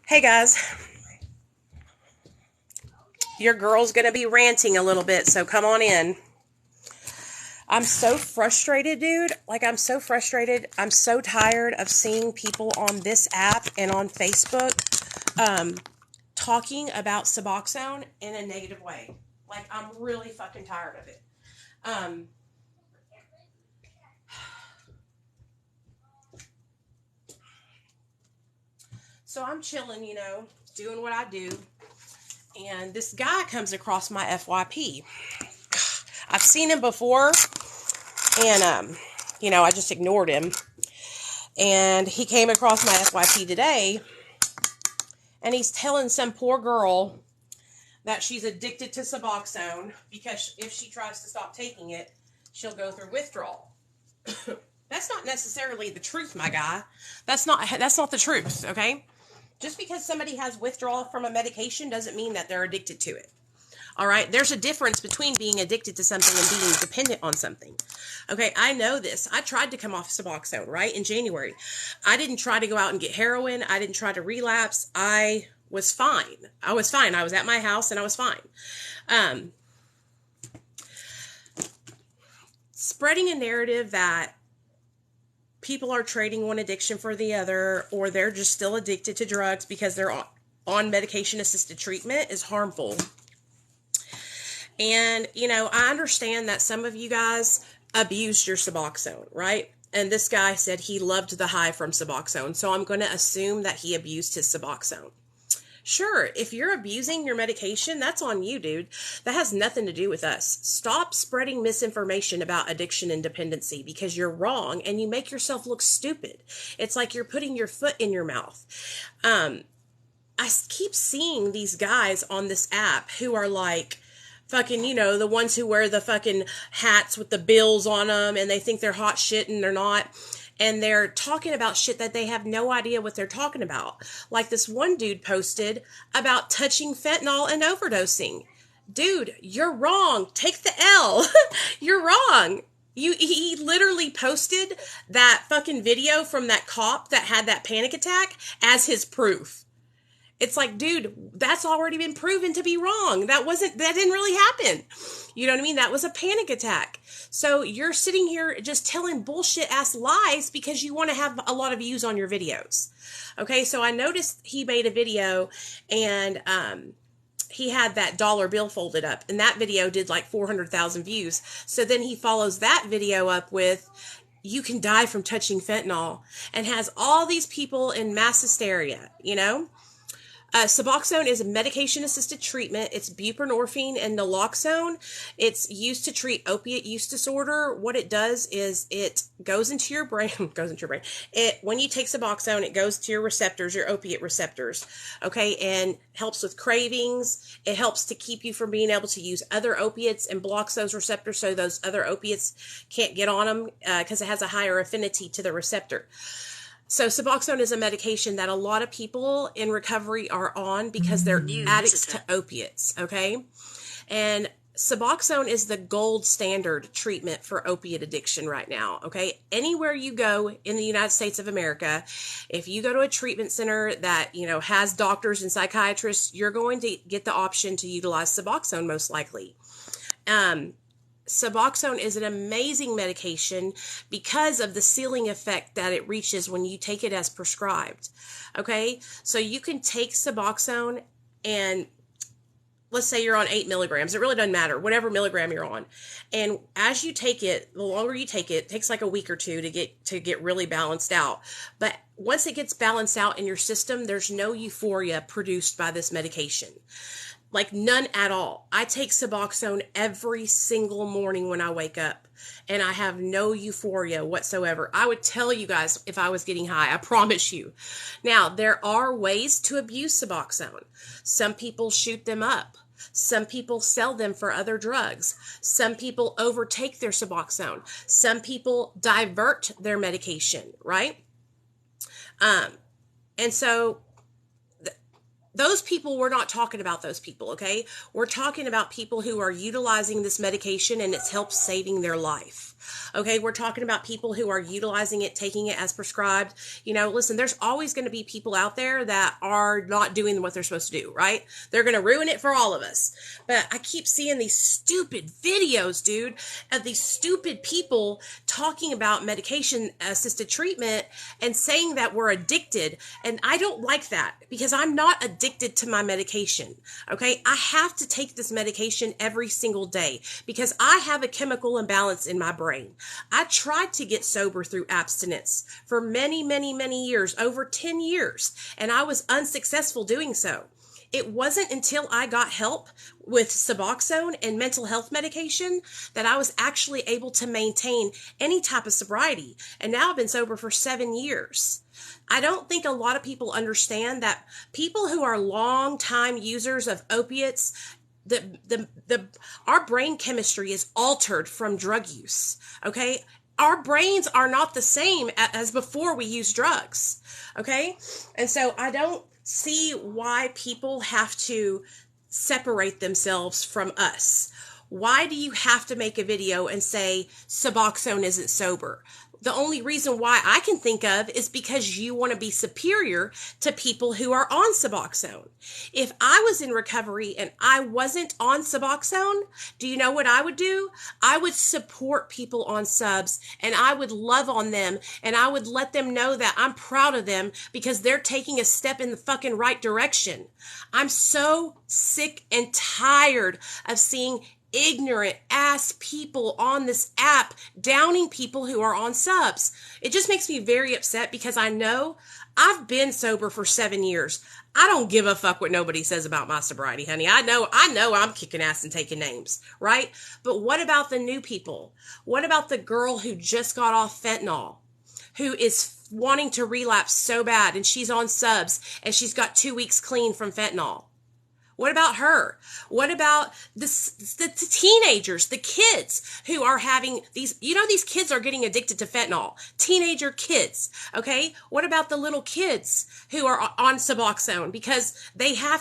Hey guys, your girl's gonna be ranting a little bit, so come on in. I'm so frustrated, dude. Like, I'm so frustrated. I'm so tired of seeing people on this app and on Facebook talking about Suboxone in a negative way. Like, I'm really fucking tired of it. Um, so I'm chilling, doing what I do, and this guy comes across my FYP. I've seen him before, and I just ignored him. And he came across my FYP today, and he's telling some poor girl that she's addicted to Suboxone because if she tries to stop taking it, she'll go through withdrawal. That's not necessarily the truth, my guy. That's not the truth, okay? Just because somebody has withdrawal from a medication doesn't mean that they're addicted to it. All right, there's a difference between being addicted to something and being dependent on something. Okay, I know this. I tried to come off Suboxone, right, in January. I didn't try to go out and get heroin. I didn't try to relapse. I was fine. I was fine. I was at my house and I was fine. Spreading a narrative that people are trading one addiction for the other, or they're just still addicted to drugs because they're on medication-assisted treatment is harmful. And, I understand that some of you guys abused your Suboxone, right? And this guy said he loved the high from Suboxone, so I'm going to assume that he abused his Suboxone. Sure, if you're abusing your medication, that's on you, dude. That has nothing to do with us. Stop spreading misinformation about addiction and dependency because you're wrong and you make yourself look stupid. It's like you're putting your foot in your mouth. I keep seeing these guys on this app who are like, fucking, the ones who wear the fucking hats with the bills on them and they think they're hot shit and they're not. And they're talking about shit that they have no idea what they're talking about. Like this one dude posted about touching fentanyl and overdosing. Dude, you're wrong. Take the L. You're wrong. He literally posted that fucking video from that cop that had that panic attack as his proof. It's like, dude, that's already been proven to be wrong. That didn't really happen. You know what I mean? That was a panic attack. So you're sitting here just telling bullshit ass lies because you want to have a lot of views on your videos. Okay, so I noticed he made a video and he had that dollar bill folded up, and that video did like 400,000 views. So then he follows that video up with, you can die from touching fentanyl, and has all these people in mass hysteria, Suboxone is a medication-assisted treatment. It's buprenorphine and naloxone. It's used to treat opiate use disorder. What it does is it goes into your brain. When you take Suboxone, it goes to your receptors, your opiate receptors. Okay, and helps with cravings. It helps to keep you from being able to use other opiates and blocks those receptors so those other opiates can't get on them because it has a higher affinity to the receptor. So Suboxone is a medication that a lot of people in recovery are on because they're addicts to opiates, okay? And Suboxone is the gold standard treatment for opiate addiction right now, okay? Anywhere you go in the United States of America, if you go to a treatment center that, has doctors and psychiatrists, you're going to get the option to utilize Suboxone most likely. Suboxone is an amazing medication because of the ceiling effect that it reaches when you take it as prescribed. Okay, so you can take Suboxone and let's say you're on 8 milligrams. It really doesn't matter, whatever milligram you're on. And as you take it, the longer you take it, it takes like a week or two to get really balanced out. But once it gets balanced out in your system, there's no euphoria produced by this medication. Like none at all. I take Suboxone every single morning when I wake up, and I have no euphoria whatsoever. I would tell you guys if I was getting high, I promise you. Now, there are ways to abuse Suboxone. Some people shoot them up. Some people sell them for other drugs. Some people overtake their Suboxone. Some people divert their medication, right? And so those people, we're not talking about those people, okay? We're talking about people who are utilizing this medication and it's helped saving their life. Okay, we're talking about people who are utilizing it, taking it as prescribed. You know, listen, there's always going to be people out there that are not doing what they're supposed to do, right? They're going to ruin it for all of us. But I keep seeing these stupid videos, dude, of these stupid people talking about medication-assisted treatment and saying that we're addicted. And I don't like that because I'm not addicted to my medication, okay? I have to take this medication every single day because I have a chemical imbalance in my brain. I tried to get sober through abstinence for many, many, many years, over 10 years, and I was unsuccessful doing so. It wasn't until I got help with Suboxone and mental health medication that I was actually able to maintain any type of sobriety. And now I've been sober for 7 years. I don't think a lot of people understand that people who are long-time users of opiates, our brain chemistry is altered from drug use, okay? Our brains are not the same as before we use drugs, okay? And so I don't see why people have to separate themselves from us. Why do you have to make a video and say Suboxone isn't sober? The only reason why I can think of is because you want to be superior to people who are on Suboxone. If I was in recovery and I wasn't on Suboxone, do you know what I would do? I would support people on subs and I would love on them and I would let them know that I'm proud of them because they're taking a step in the fucking right direction. I'm so sick and tired of seeing ignorant ass people on this app downing people who are on subs. It just makes me very upset because I know I've been sober for 7 years. I don't give a fuck what nobody says about my sobriety, honey. I know I'm kicking ass and taking names, right? But what about the new people? What about the girl who just got off fentanyl, who is wanting to relapse so bad and she's on subs and she's got 2 weeks clean from fentanyl? What about her? What about the teenagers, the kids who are having these, these kids are getting addicted to fentanyl. Teenager kids, okay? What about the little kids who are on Suboxone because they had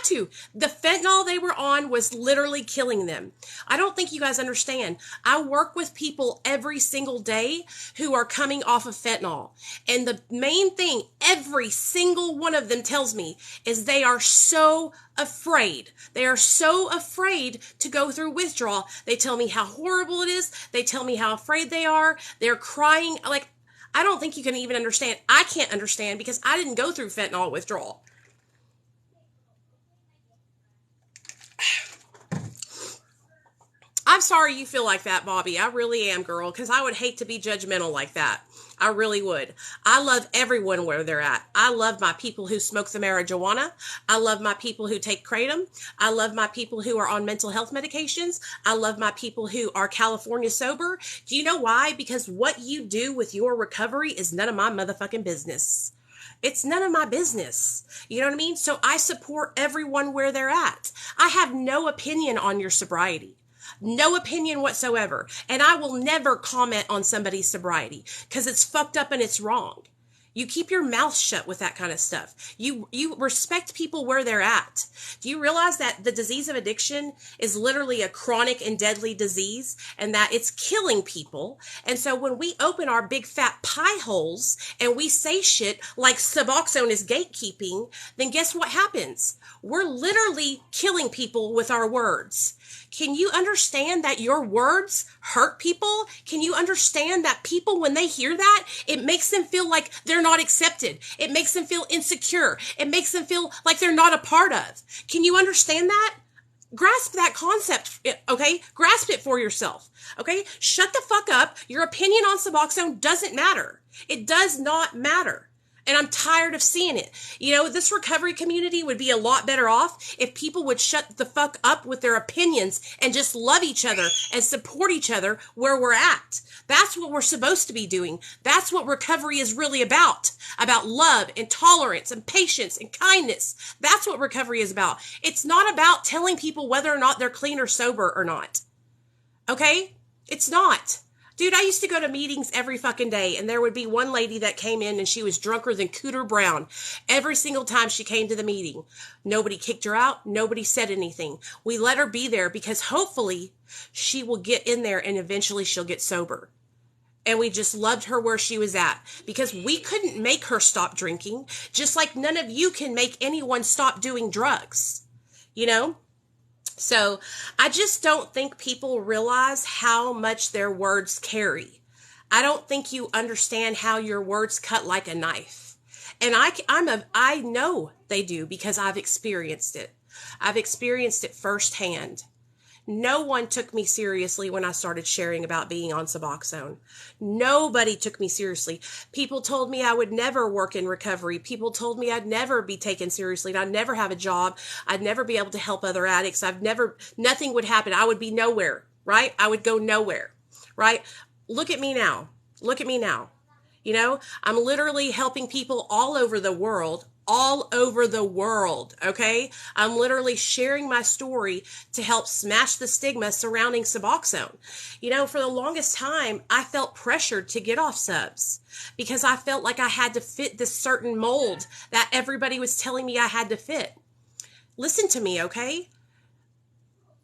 to. The fentanyl they were on was literally killing them. I don't think you guys understand. I work with people every single day who are coming off of fentanyl. And the main thing every single one of them tells me is they are so afraid. They are so afraid to go through withdrawal. They tell me how horrible it is. They tell me how afraid they are. They're crying. Like, I don't think you can even understand. I can't understand because I didn't go through fentanyl withdrawal. I'm sorry you feel like that, Bobby. I really am, girl, because I would hate to be judgmental like that. I really would. I love everyone where they're at. I love my people who smoke the marijuana. I love my people who take kratom. I love my people who are on mental health medications. I love my people who are California sober. Do you know why? Because what you do with your recovery is none of my motherfucking business. It's none of my business. You know what I mean? So I support everyone where they're at. I have no opinion on your sobriety. No opinion whatsoever. And I will never comment on somebody's sobriety because it's fucked up and it's wrong. You keep your mouth shut with that kind of stuff. You respect people where they're at. Do you realize that the disease of addiction is literally a chronic and deadly disease and that it's killing people? And so when we open our big fat pie holes and we say shit like Suboxone is gatekeeping, then guess what happens? We're literally killing people with our words. Can you understand that your words hurt people? Can you understand that people, when they hear that, it makes them feel like they're not accepted. It makes them feel insecure. It makes them feel like they're not a part of. Can you understand that? Grasp that concept, okay? Grasp it for yourself, okay? Shut the fuck up. Your opinion on Suboxone doesn't matter. It does not matter. And I'm tired of seeing it. You know, this recovery community would be a lot better off if people would shut the fuck up with their opinions and just love each other and support each other where we're at. That's what we're supposed to be doing. That's what recovery is really about love and tolerance and patience and kindness. That's what recovery is about. It's not about telling people whether or not they're clean or sober or not. Okay? It's not. Dude, I used to go to meetings every fucking day, and there would be one lady that came in and she was drunker than Cooter Brown every single time she came to the meeting. Nobody kicked her out. Nobody said anything. We let her be there because hopefully she will get in there and eventually she'll get sober. And we just loved her where she was at because we couldn't make her stop drinking, just like none of you can make anyone stop doing drugs, you know? So I just don't think people realize how much their words carry. I don't think you understand how your words cut like a knife. And I know they do because I've experienced it. I've experienced it firsthand. No one took me seriously when I started sharing about being on Suboxone. Nobody took me seriously. People told me I would never work in recovery. People told me I'd never be taken seriously. I'd never have a job. I'd never be able to help other addicts. Nothing would happen. I would be nowhere, right? I would go nowhere, right? Look at me now. Look at me now. You know, I'm literally helping people all over the world, okay? I'm literally sharing my story to help smash the stigma surrounding Suboxone. You know, for the longest time, I felt pressured to get off subs because I felt like I had to fit this certain mold that everybody was telling me I had to fit. Listen to me, okay?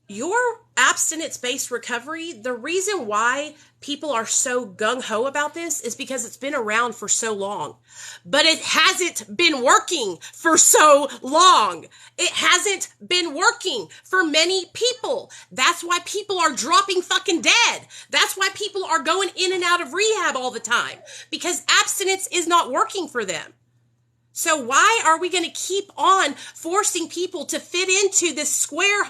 Your abstinence-based recovery, the reason why people are so gung-ho about this is because it's been around for so long. But it hasn't been working for so long. It hasn't been working for many people. That's why people are dropping fucking dead. That's why people are going in and out of rehab all the time. Because abstinence is not working for them. So why are we going to keep on forcing people to fit into this square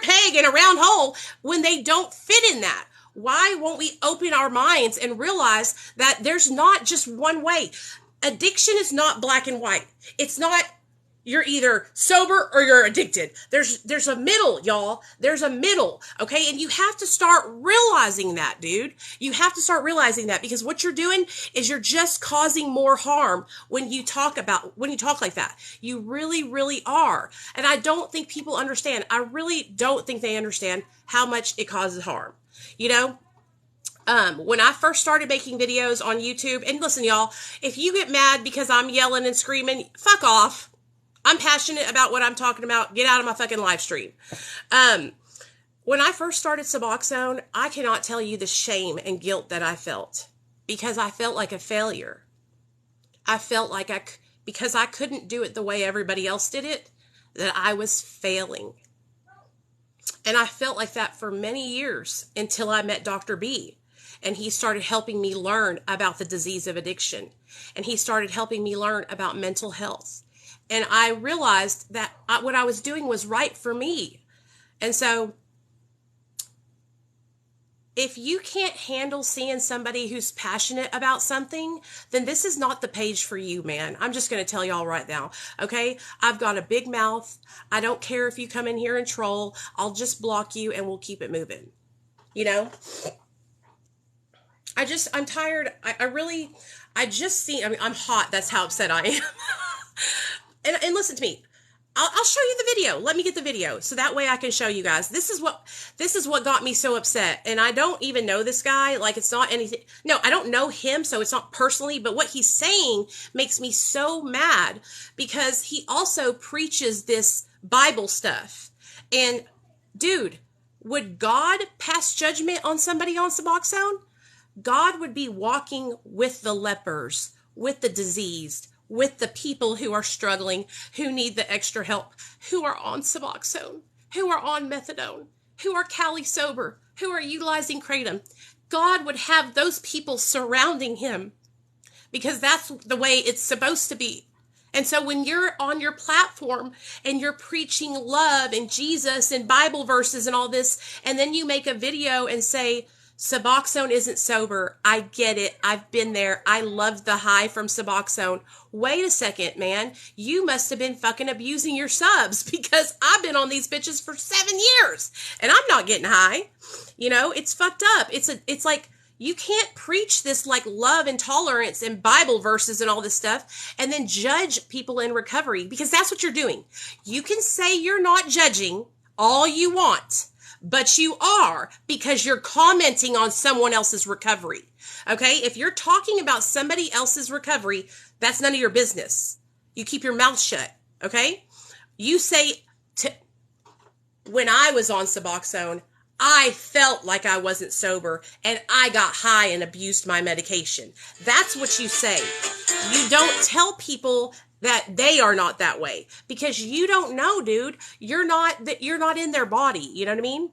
peg in a round hole when they don't fit in that? Why won't we open our minds and realize that there's not just one way? Addiction is not black and white. It's not you're either sober or you're addicted. There's a middle, y'all. There's a middle, okay? And you have to start realizing that, dude. You have to start realizing that because what you're doing is you're just causing more harm when you talk like that. You really, really are. And I don't think people understand. I really don't think they understand how much it causes harm. You know? When I first started making videos on YouTube, and listen, y'all, if you get mad because I'm yelling and screaming, fuck off. I'm passionate about what I'm talking about. Get out of my fucking live stream. When I first started Suboxone, I cannot tell you the shame and guilt that I felt because I felt like a failure. I felt like because I couldn't do it the way everybody else did it, that I was failing. And I felt like that for many years until I met Dr. B. And he started helping me learn about the disease of addiction. And he started helping me learn about mental health. And I realized that what I was doing was right for me. And so if you can't handle seeing somebody who's passionate about something, then this is not the page for you, man. I'm just going to tell y'all right now, okay? I've got a big mouth. I don't care if you come in here and troll. I'll just block you and we'll keep it moving. You know? I'm tired. I'm hot. That's how upset I am. And listen to me. I'll show you the video. Let me get the video so that way I can show you guys. This is what got me so upset. And I don't even know this guy. Like, it's not anything. No, I don't know him, so it's not personally. But what he's saying makes me so mad because he also preaches this Bible stuff. And dude, would God pass judgment on somebody on Suboxone? God would be walking with the lepers, with the diseased, with the people who are struggling, who need the extra help, who are on Suboxone, who are on methadone, who are Cali sober, who are utilizing kratom. God would have those people surrounding him because that's the way it's supposed to be. And so when you're on your platform and you're preaching love and Jesus and Bible verses and all this, and then you make a video and say, Suboxone isn't sober. I get it. I've been there. I loved the high from Suboxone. Wait a second, man. You must have been fucking abusing your subs because I've been on these bitches for 7 years and I'm not getting high. You know, it's fucked up. It's like you can't preach this like love and tolerance and Bible verses and all this stuff and then judge people in recovery because that's what you're doing. You can say you're not judging all you want. but you are, because you're commenting on someone else's recovery. Okay? If you're talking about somebody else's recovery, that's none of your business. You keep your mouth shut. Okay? You say, when I was on Suboxone, I felt like I wasn't sober and I got high and abused my medication. That's what you say. You don't tell people that they are not that way, because you don't know, dude. You're not in their body. You know what I mean?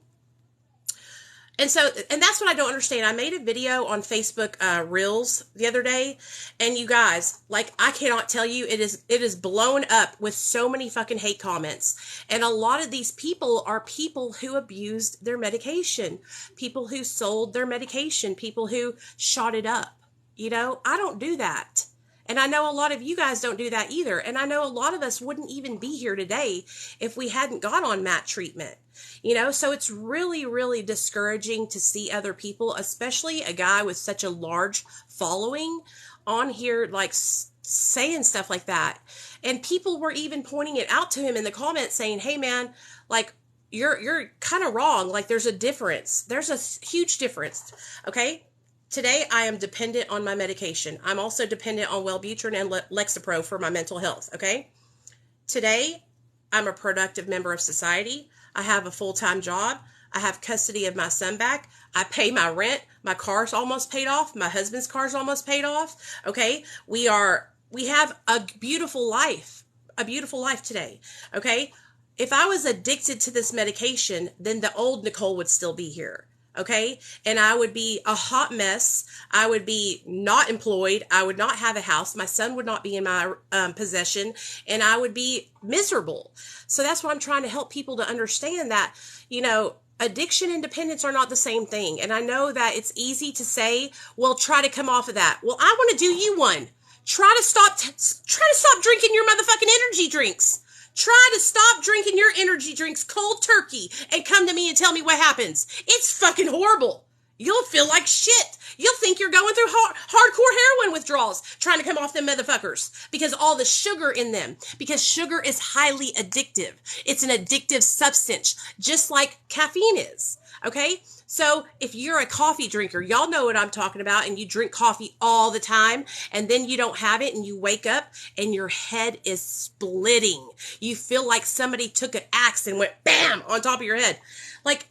And that's what I don't understand. I made a video on Facebook Reels the other day, and you guys, like, I cannot tell you, it is blown up with so many fucking hate comments. And a lot of these people are people who abused their medication, people who sold their medication, people who shot it up. You know, I don't do that. And I know a lot of you guys don't do that either. And I know a lot of us wouldn't even be here today if we hadn't got on MAT treatment. You know, so it's really, really discouraging to see other people, especially a guy with such a large following, on here, like, saying stuff like that. And people were even pointing it out to him in the comments saying, hey man, like, you're kind of wrong. Like, there's a difference. There's a huge difference. Okay. Today, I am dependent on my medication. I'm also dependent on Wellbutrin and Lexapro for my mental health, okay? Today, I'm a productive member of society. I have a full-time job. I have custody of my son back. I pay my rent. My car's almost paid off. My husband's car's almost paid off, okay? We have a beautiful life today, okay? If I was addicted to this medication, then the old Nicole would still be here. Okay. And I would be a hot mess. I would be not employed. I would not have a house. My son would not be in my possession, and I would be miserable. So that's why I'm trying to help people to understand that, you know, addiction and dependence are not the same thing. And I know that it's easy to say, well, try to come off of that. Well, I want to do you one. Try to stop drinking your motherfucking energy drinks. Try to stop drinking your energy drinks cold turkey and come to me and tell me what happens. It's fucking horrible. You'll feel like shit. You'll think you're going through hardcore heroin withdrawals trying to come off them motherfuckers, because all the sugar in them, because sugar is highly addictive. It's an addictive substance, just like caffeine is. Okay? So if you're a coffee drinker, y'all know what I'm talking about, and you drink coffee all the time, and then you don't have it, and you wake up and your head is splitting. You feel like somebody took an axe and went bam on top of your head. Like,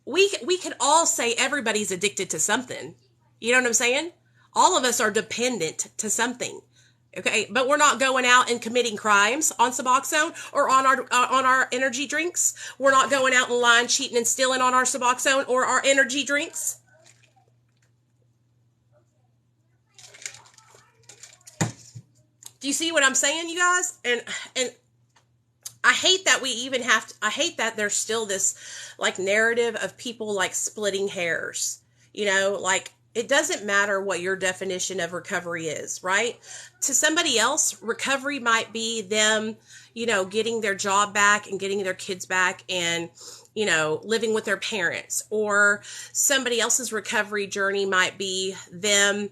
we can all say everybody's addicted to something. You know what I'm saying? All of us are dependent to something. Okay, but we're not going out and committing crimes on Suboxone or on our energy drinks. We're not going out and lying, cheating, and stealing on our Suboxone or our energy drinks. Do you see what I'm saying, you guys? And I hate that I hate that there's still this, like, narrative of people, like, splitting hairs. You know, like, it doesn't matter what your definition of recovery is, right? To somebody else, recovery might be them, you know, getting their job back and getting their kids back and, you know, living with their parents. Or somebody else's recovery journey might be them,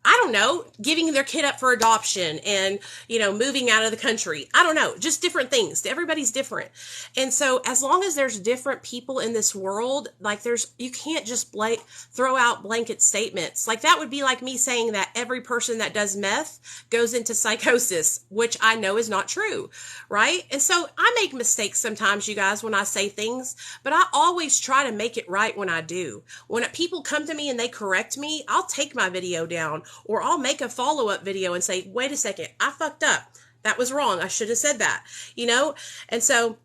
I don't know, giving their kid up for adoption and, you know, moving out of the country. I don't know, just different things. Everybody's different. And so as long as there's different people in this world, like, you can't just throw out blanket statements. Like, that would be like me saying that every person that does meth goes into psychosis, which I know is not true, right? And so I make mistakes sometimes, you guys, when I say things, but I always try to make it right when I do. When people come to me and they correct me, I'll take my video down, or I'll make a follow-up video and say, wait a second, I fucked up. That was wrong. I should have said that, you know? And so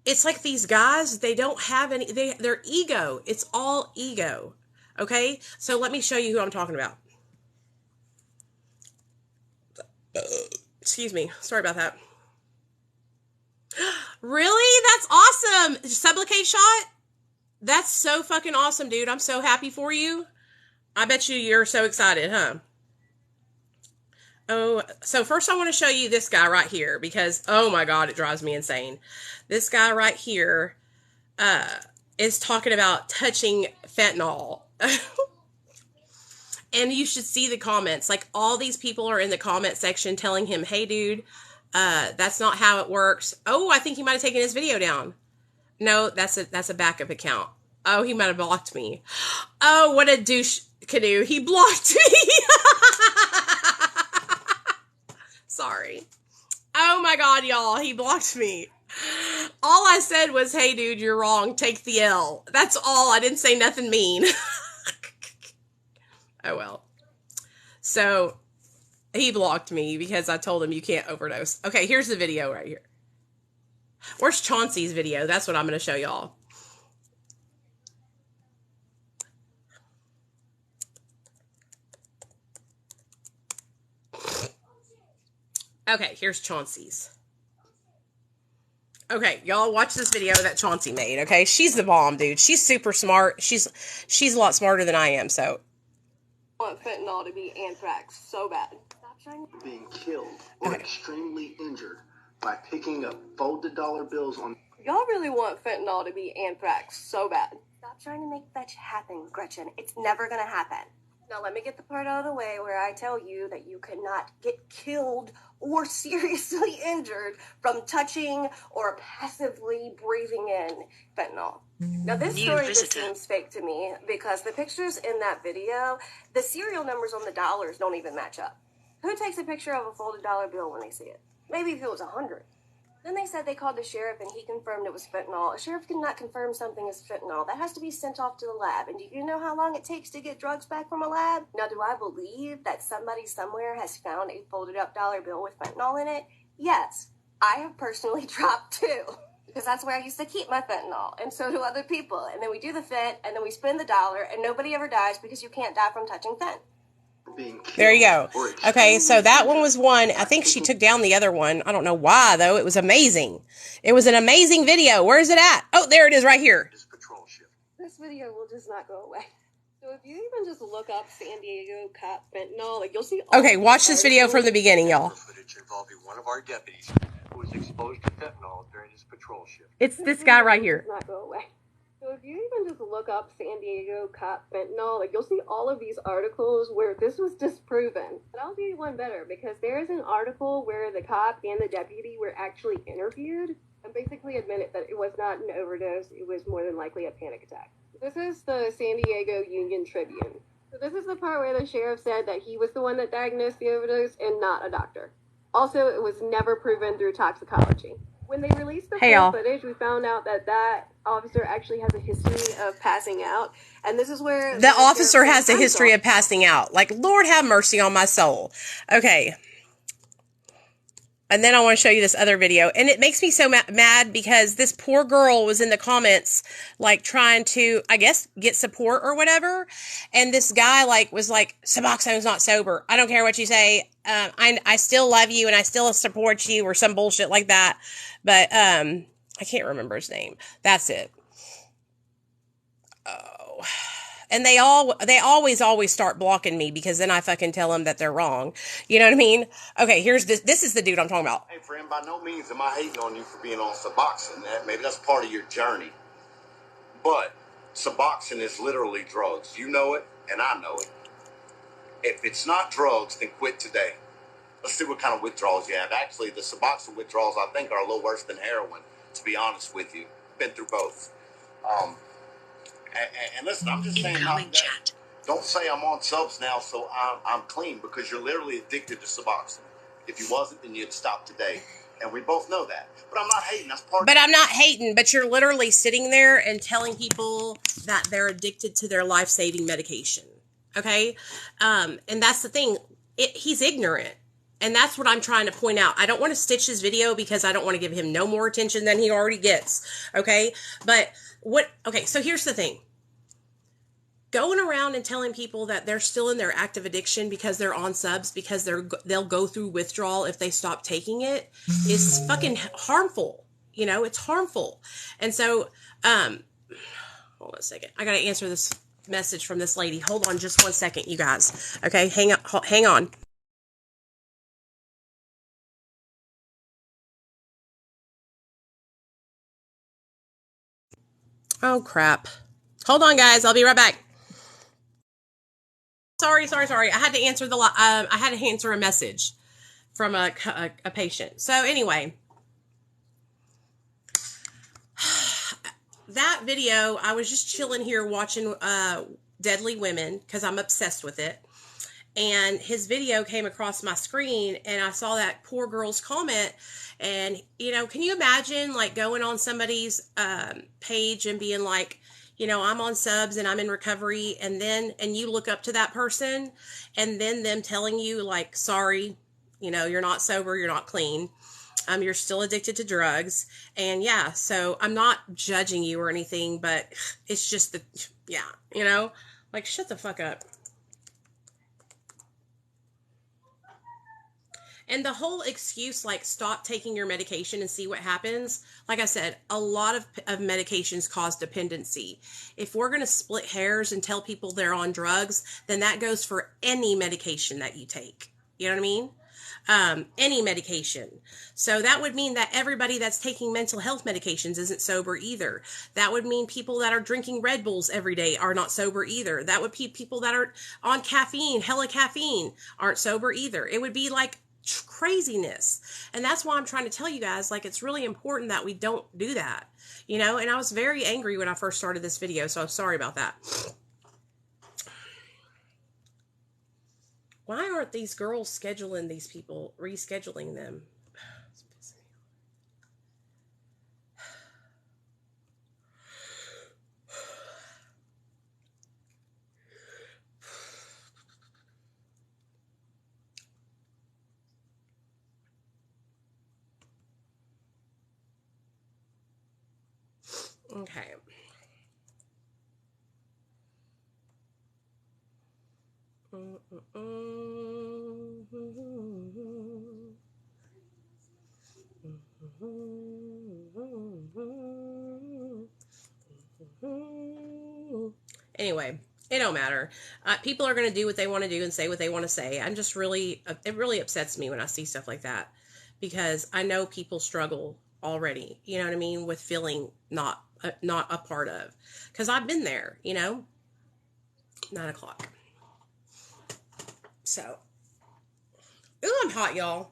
it's like these guys, they don't have their ego. It's all ego. Okay? So let me show you who I'm talking about. Excuse me. Sorry about that. Really? That's awesome. Sublocade shot? That's so fucking awesome, dude. I'm so happy for you. I bet you're so excited, huh? Oh, so first I want to show you this guy right here, because, oh my God, it drives me insane. This guy right here is talking about touching fentanyl. And you should see the comments. Like, all these people are in the comment section telling him, hey, dude, that's not how it works. Oh, I think he might have taken his video down. No, that's a backup account. Oh, he might have blocked me. Oh, what a douche canoe. He blocked me. Sorry. Oh my god, y'all. He blocked me. All I said was, hey dude, you're wrong. Take the L. That's all. I didn't say nothing mean. Oh well. So he blocked me because I told him you can't overdose. Okay, here's the video right here. Where's Chauncey's video? That's what I'm going to show y'all. Okay, here's Chauncey's. Okay, y'all watch this video that Chauncey made, okay? She's the bomb, dude. She's super smart. She's a lot smarter than I am, so. I want fentanyl to be anthrax so bad. Stop trying to being killed or extremely injured by picking up folded dollar bills on. Y'all really want fentanyl to be anthrax so bad. Stop trying to make that happen, Gretchen. It's never gonna happen. Now let me get the part out of the way where I tell you that you cannot get killed or seriously injured from touching or passively breathing in fentanyl. Now this story just seems fake to me because the pictures in that video, the serial numbers on the dollars don't even match up. Who takes a picture of a folded dollar bill when they see it? Maybe if it was 100. Then they said they called the sheriff and he confirmed it was fentanyl. A sheriff cannot confirm something is fentanyl. That has to be sent off to the lab. And do you know how long it takes to get drugs back from a lab? Now, do I believe that somebody somewhere has found a folded up dollar bill with fentanyl in it? Yes. I have personally dropped 2. Because that's where I used to keep my fentanyl. And so do other people. And then we do the fent, and then we spend the dollar, and nobody ever dies because you can't die from touching fent. There you go. Okay, so that one was one. I think she took down the other one. I don't know why, though. It was amazing. It was an amazing video. Where is it at? Oh, there it is right here. This video will just not go away. So if you even just look up San Diego cop fentanyl, like you'll see. Okay, watch this video from the beginning, y'all. Footage involving one of our deputies who was exposed to fentanyl during his patrol shift. It's this guy right here. Not go away. So if you even just look up San Diego cop fentanyl, like you'll see all of these articles where this was disproven. But I'll do you one better because there is an article where the cop and the deputy were actually interviewed and basically admitted that it was not an overdose. It was more than likely a panic attack. This is the San Diego Union Tribune. So this is the part where the sheriff said that he was the one that diagnosed the overdose and not a doctor. Also, it was never proven through toxicology. When they released the full footage, we found out that that officer actually has a history of passing out. And this is where... The officer has a history of passing out. Like, Lord have mercy on my soul. Okay. And then I want to show you this other video. And it makes me so mad because this poor girl was in the comments, like, trying to, I guess, get support or whatever. And this guy, like, was like, Suboxone's not sober. I don't care what you say. I still love you and I still support you or some bullshit like that. But, I can't remember his name. That's it. Oh. And they always start blocking me because then I fucking tell them that they're wrong. You know what I mean? Okay, here's this. This is the dude I'm talking about. Hey, friend, by no means am I hating on you for being on Suboxone. Maybe that's part of your journey. But Suboxone is literally drugs. You know it, and I know it. If it's not drugs, then quit today. Let's see what kind of withdrawals you have. Actually, the Suboxone withdrawals, I think, are a little worse than heroin, to be honest with you. Been through both. And listen, I'm just saying, don't say I'm on subs now, so I'm clean, because you're literally addicted to Suboxone. If you wasn't, then you'd stop today. And we both know that. But I'm not hating. That's part. But I'm not hating. But you're literally sitting there and telling people that they're addicted to their life-saving medication. Okay? And that's the thing. He's ignorant. And that's what I'm trying to point out. I don't want to stitch his video because I don't want to give him no more attention than he already gets. Okay? But okay, so here's the thing. Going around and telling people that they're still in their active addiction because they're on subs, because they'll go through withdrawal if they stop taking it, is fucking harmful. You know, it's harmful. And so, hold on a second. I got to answer this message from this lady. Hold on just 1 second, you guys. Okay, hang on. Oh, crap. Hold on, guys. I'll be right back. Sorry. I had to answer I had to answer a message from a patient. So anyway, that video, I was just chilling here watching Deadly Women because I'm obsessed with it. And his video came across my screen, and I saw that poor girl's comment. And, you know, can you imagine, like, going on somebody's page and being like, you know, I'm on subs and I'm in recovery, and you look up to that person, and then them telling you, like, sorry, you know, you're not sober, you're not clean, you're still addicted to drugs. And yeah, so I'm not judging you or anything, but it's just yeah, you know, like, shut the fuck up. And the whole excuse, like, stop taking your medication and see what happens. Like I said, a lot of medications cause dependency. If we're going to split hairs and tell people they're on drugs, then that goes for any medication that you take. You know what I mean? Any medication. So that would mean that everybody that's taking mental health medications isn't sober either. That would mean people that are drinking Red Bulls every day are not sober either. That would be people that are on caffeine, hella caffeine, aren't sober either. It would be like craziness. And that's why I'm trying to tell you guys, like, it's really important that we don't do that, you know. And I was very angry when I first started this video, so I'm sorry about that. Why aren't these girls scheduling these people, rescheduling them? Okay. Anyway, it don't matter. People are going to do what they want to do and say what they want to say. I'm just really, it really upsets me when I see stuff like that, because I know people struggle already, you know what I mean, with feeling not a part of, because I've been there, you know. 9 o'clock. So, ooh, I'm hot, y'all.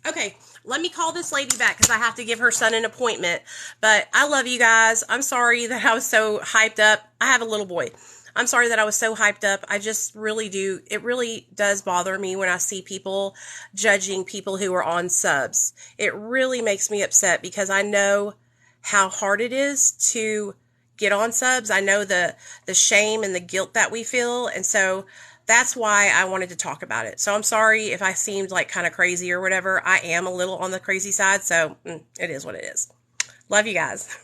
Okay, let me call this lady back because I have to give her son an appointment. But I love you guys. I'm sorry that I was so hyped up. I have a little boy. I'm sorry that I was so hyped up. I just really do. It really does bother me when I see people judging people who are on subs. It really makes me upset because I know how hard it is to get on subs. I know the shame and the guilt that we feel. And so that's why I wanted to talk about it. So I'm sorry if I seemed like kind of crazy or whatever. I am a little on the crazy side. So it is what it is. Love you guys.